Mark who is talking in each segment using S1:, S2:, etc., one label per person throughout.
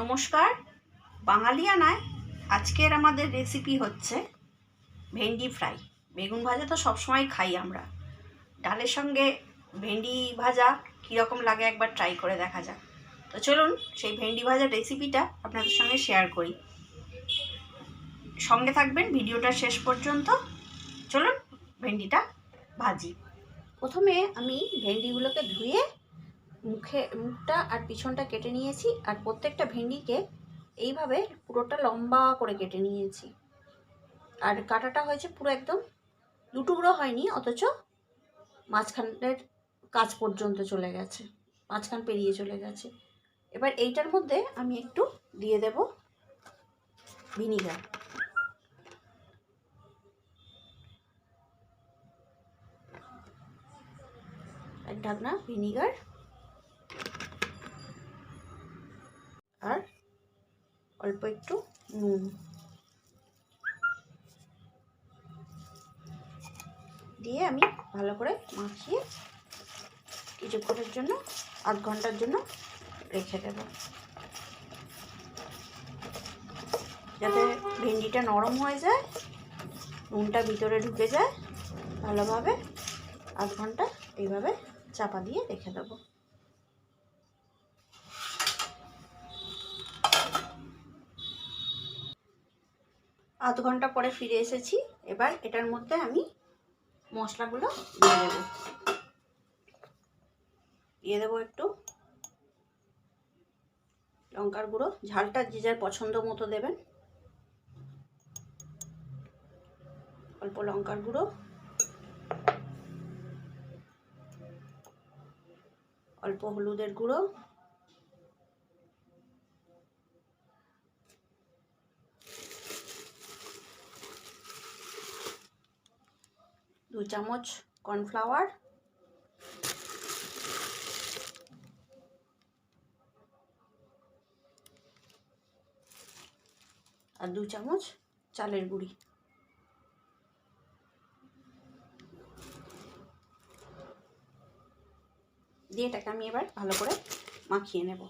S1: নমস্কার। বাঙালিয়ানায় আজকের আমাদের রেসিপি হচ্ছে ভেন্ডি ফ্রাই। বেগুন ভাজা তো সবসময় খাই আমরা, ডালের সঙ্গে ভেন্ডি ভাজা কীরকম লাগে একবার ট্রাই করে দেখা যাক। তো চলুন সেই ভেন্ডি ভাজার রেসিপিটা আপনাদের সঙ্গে শেয়ার করি, সঙ্গে থাকবেন ভিডিওটা শেষ পর্যন্ত। চলুন ভেন্ডিটা ভাজি। প্রথমে আমি ভেন্ডিগুলোকে ধুয়ে মুখটা আর পিছনটা কেটে নিয়েছি, আর প্রত্যেকটা ভেন্ডিকে এইভাবে পুরোটা লম্বা করে কেটে নিয়েছি। আর কাটাটা হয়েছে পুরো একদম দুটুকরো হয়নি, অথচ মাঝখানের কাজ পর্যন্ত চলে গেছে, মাঝখান পেরিয়ে চলে গেছে। এবার এইটার মধ্যে আমি একটু দিয়ে দেব ভিনিগার। এক ঢাকনা ভিনিগার আর অল্প একটু নুন দিয়ে আমি ভালো করে মাখিয়ে কিছুক্ষণের জন্য, আধ ঘন্টার জন্য রেখে দেব, যাতে ভেন্ডিটা নরম হয়ে যায়, নুনটা ভিতরে ঢুকে যায় ভালোভাবে। আধ ঘন্টা এইভাবে চাপা দিয়ে রেখে দেব। আধ ঘন্টা পরে ফিরে এসেছি। এবার এটার মধ্যে আমি মশলাগুলো দিয়ে দেবো একটু লঙ্কার গুঁড়ো, ঝালটা যে যার পছন্দ মতো দেবেন। অল্প লঙ্কার গুঁড়ো, অল্প হলুদের গুঁড়ো, দু চামচ কর্নফ্লাওয়ার, আর 2 চামচ চালের গুঁড়ি। দিয়ে এটাকে আমি এবার ভালো করে মাখিয়ে নেব।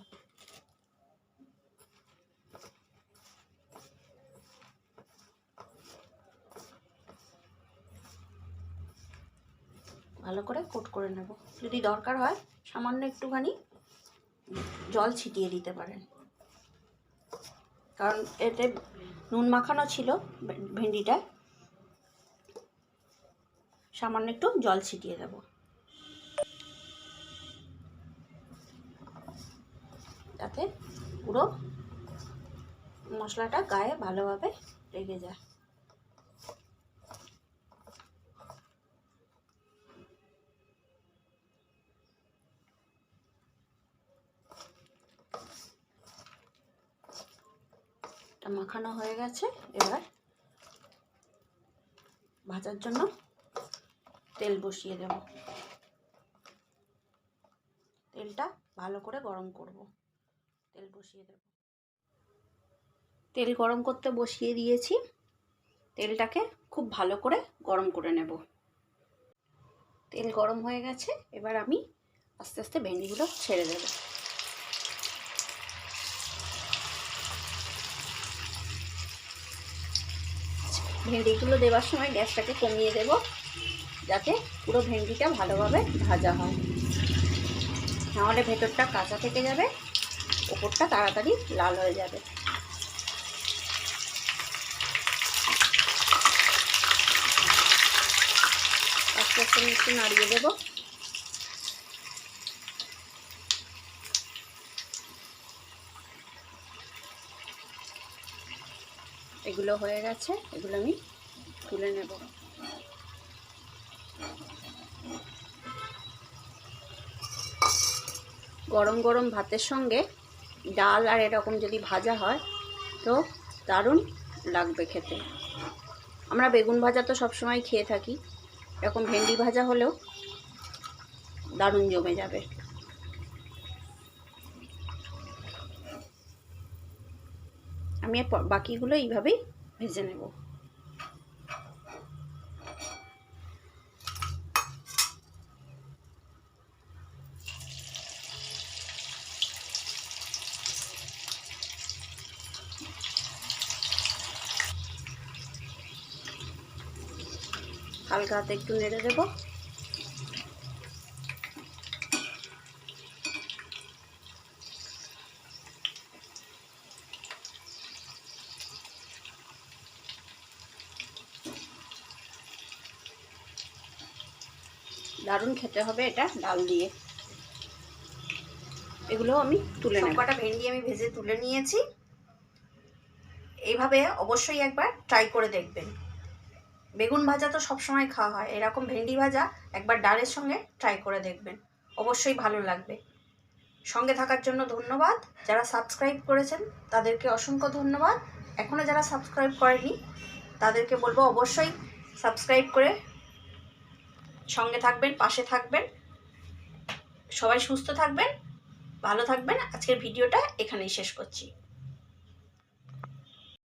S1: ভালো করে কোট করে নেব। যদি দরকার হয় সামান্য একটুখানি জল ছিটিয়ে দিতে পারেন, কারণ এতে নুন মাখানো ছিল ভেন্ডিটা। সামান্য একটু জল ছিটিয়ে দেব, যাতে পুরো মশলাটা গায়ে ভালোভাবে লেগে যায়। মাখানো হয়ে গেছে। এবার ভাজার জন্য তেল বসিয়ে দেব। তেলটা ভালো করে গরম করব। তেল বসিয়ে দেব। তেল গরম করতে বসিয়ে দিয়েছি। তেলটাকে খুব ভালো করে গরম করে নেব। তেল গরম হয়ে গেছে। এবার আমি আস্তে আস্তে ভেন্ডিগুলো ছেড়ে দেব। ভেন্ডিগুলো দেওয়ার সময় গ্যাসটাকে কমিয়ে দেব, যাতে পুরো ভেন্ডিটা ভালোভাবে ভাজা হয়, নাহলে ভেতরটা কাঁচা থেকে যাবে, ওপরটা তাড়াতাড়ি লাল হয়ে যাবে। আস্তে আস্তে একটু নাড়িয়ে দেব। এগুলো হয়ে গেছে, এগুলো আমি তুলে নেব। গরম গরম ভাতের সঙ্গে ডাল আর এরকম যদি ভাজা হয় তো দারুণ লাগবে খেতে। আমরা বেগুন ভাজা তো সবসময় খেয়ে থাকি, এরকম ভেন্ডি ভাজা হলেও দারুণ জমে যাবে। আমি বাকিগুলো এইভাবেই ভেজে নেব। হালকা হাতে একটু নেড়ে দেবো। দারুণ খেতে হবে এটা ডাল দিয়ে। এগুলো আমি তুলে নেব। সবকটা ভেন্ডি আমি ভেজে তুলে নিয়েছি। এইভাবে অবশ্যই একবার ট্রাই করে দেখবেন। বেগুন ভাজা তো সবসময় খাওয়া হয়, এরকম ভেন্ডি ভাজা একবার ডালের সঙ্গে ট্রাই করে দেখবেন, অবশ্যই ভালো লাগবে। সঙ্গে থাকার জন্য ধন্যবাদ। যারা সাবস্ক্রাইব করেছেন তাদেরকে অসংখ্য ধন্যবাদ। এখনও যারা সাবস্ক্রাইব করেনি তাদেরকে বলবো অবশ্যই সাবস্ক্রাইব করে সঙ্গে থাকবেন, পাশে থাকবেন। সবাই সুস্থ থাকবেন, ভালো থাকবেন। আজকের ভিডিওটা এখানেই শেষ করছি।